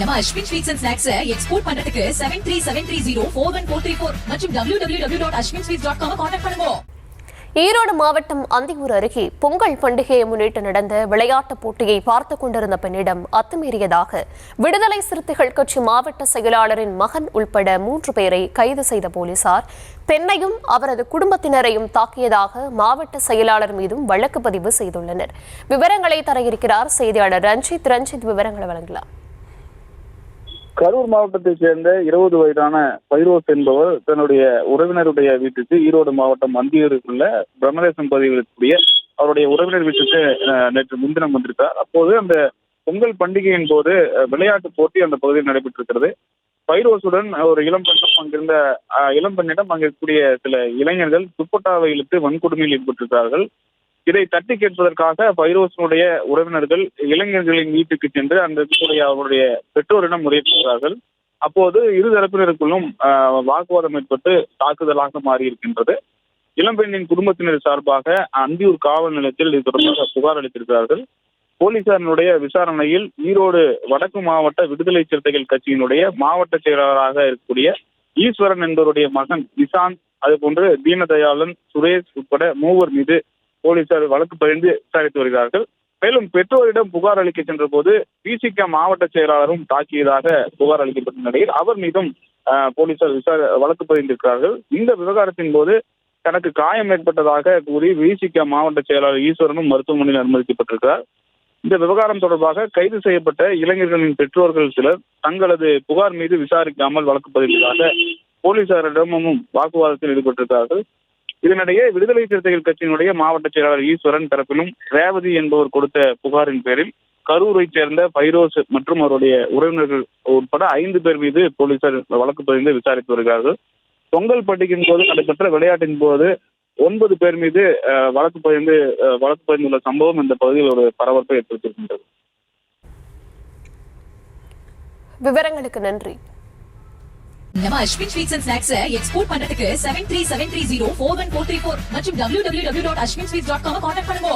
நம்ம Ashwin sweets and snacks export பண்றதுக்கு 7373041434 மற்றும் www.ashwinsweets.com கான்டாக்ட் பண்ணுங்க. ஈரோடு மாவட்டம் அந்தியூர் அருகே பொங்கல் பண்டிகையை முன்னிட்டு நடந்த விளையாட்டுப் போட்டியை பார்த்துக் கொண்டிருந்த பெண்ணிடம் அத்துமீறியதாக விடுதலை சிறுத்தைகள் கட்சி மாவட்ட செயலாளரின் மகன் உள்பட 3 பேரை கைது செய்த போலீசார் பெண்ணையும் அவரது குடும்பத்தினரையும் தாக்கியதாக மாவட்ட செயலாளர் மீதும் வழக்கு பதிவு செய்துள்ளனர். விவரங்களை தர இருக்கிறார் செய்தியாளர் ரஞ்சித். விவரங்களை வழங்கலாம். கரூர் மாவட்டத்தைச் சேர்ந்த 20 வயதான பைரோஸ் என்பவர் தன்னுடைய உறவினருடைய வீட்டுக்கு ஈரோடு மாவட்டம் அந்தியூருக்குள்ள பிரம்மதேசம் பகுதியில் இருக்கக்கூடிய அவருடைய உறவினர் வீட்டுக்கு நேற்று முன்தினம் வந்திருக்கார். அப்போது அந்த பொங்கல் பண்டிகையின் போது விளையாட்டு போட்டி அந்த பகுதியில் நடைபெற்றிருக்கிறது. பைரோஸுடன் ஒரு இளம்பெண்ணிடம் அங்கே இருக்கக்கூடிய சில இளைஞர்கள் துப்பட்டாவை இழுத்து வன்கொடுமையில் ஈடுபட்டிருக்கிறார்கள். இதை தட்டி கேட்பதற்காக பைரோஸனுடைய உறவினர்கள் இளைஞர்களின் வீட்டுக்கு சென்று அந்த அவருடைய பெற்றோரிடம் முறையிட்டார்கள். அப்போது இரு தரப்பினருக்குள்ளும் வாக்குவாதம் ஏற்பட்டு தாக்குதலாக மாறி இருக்கின்றது. இளம்பெண்ணின் குடும்பத்தினர் சார்பாக அந்தியூர் காவல் நிலையத்தில் இது தொடர்பாக புகார் அளித்திருக்கிறார்கள். போலீசாரினுடைய விசாரணையில் ஈரோடு வடக்கு மாவட்ட விடுதலை சிறுத்தைகள் கட்சியினுடைய மாவட்ட செயலாளராக இருக்கக்கூடிய ஈஸ்வரன் என்பவருடைய மகன் நிசாந்த், அதுபோன்று தீனதயாளன், சுரேஷ் உட்பட 3 மீது போலீசார் வழக்கு பதிந்து விசாரித்து வருகிறார்கள். மேலும் பெற்றோரிடம் புகார் அளிக்க சென்ற போது விசிக மாவட்ட செயலாளரும் தாக்கியதாக புகார் அளிக்கப்பட்ட நிலையில் அவர் மீதும் போலீசார் வழக்கு பதிந்திருக்கிறார்கள். இந்த விவகாரத்தின் போது தனக்கு காயம் ஏற்பட்டதாக கூறி விசிக மாவட்ட செயலாளர் ஈஸ்வரனும் மருத்துவமனையில் அனுமதிக்கப்பட்டிருக்கிறார். இந்த விவகாரம் தொடர்பாக கைது செய்யப்பட்ட இளைஞர்களின் பெற்றோர்கள் சிலர் தங்களது புகார் மீது விசாரிக்காமல் வழக்கு பதிந்ததாக போலீசாரிடமும் வாக்குவாதத்தில் ஈடுபட்டிருக்கிறார்கள். இதனிடையே விடுதலை சிறுத்தைகள் கட்சியினுடைய மாவட்ட செயலாளர் ஈஸ்வரன் தரப்பிலும் ரேவதி என்பவர் கொடுத்த புகாரின் பேரில் கரூரை சேர்ந்த பைரோஸ் மற்றும் அவருடைய உறவினர்கள் உட்பட 5 பேர் மீது போலீசார் வழக்கு பதிந்து விசாரித்து வருகிறார்கள். பொங்கல் பண்டிகையின் போது நடைபெற்ற விளையாட்டின் போது 9 பேர் மீது வழக்கு பதிந்துள்ள சம்பவம் இந்த பகுதியில் ஒரு பரபரப்பை ஏற்படுத்தியிருக்கின்றது. விவரங்களுக்கு நன்றி. நம்ம Ashwin sweets and snacks export பண்றதுக்கு 7373041434 மற்றும் www.ashwinsweets.com கான்டாக்ட் பண்ணுங்க.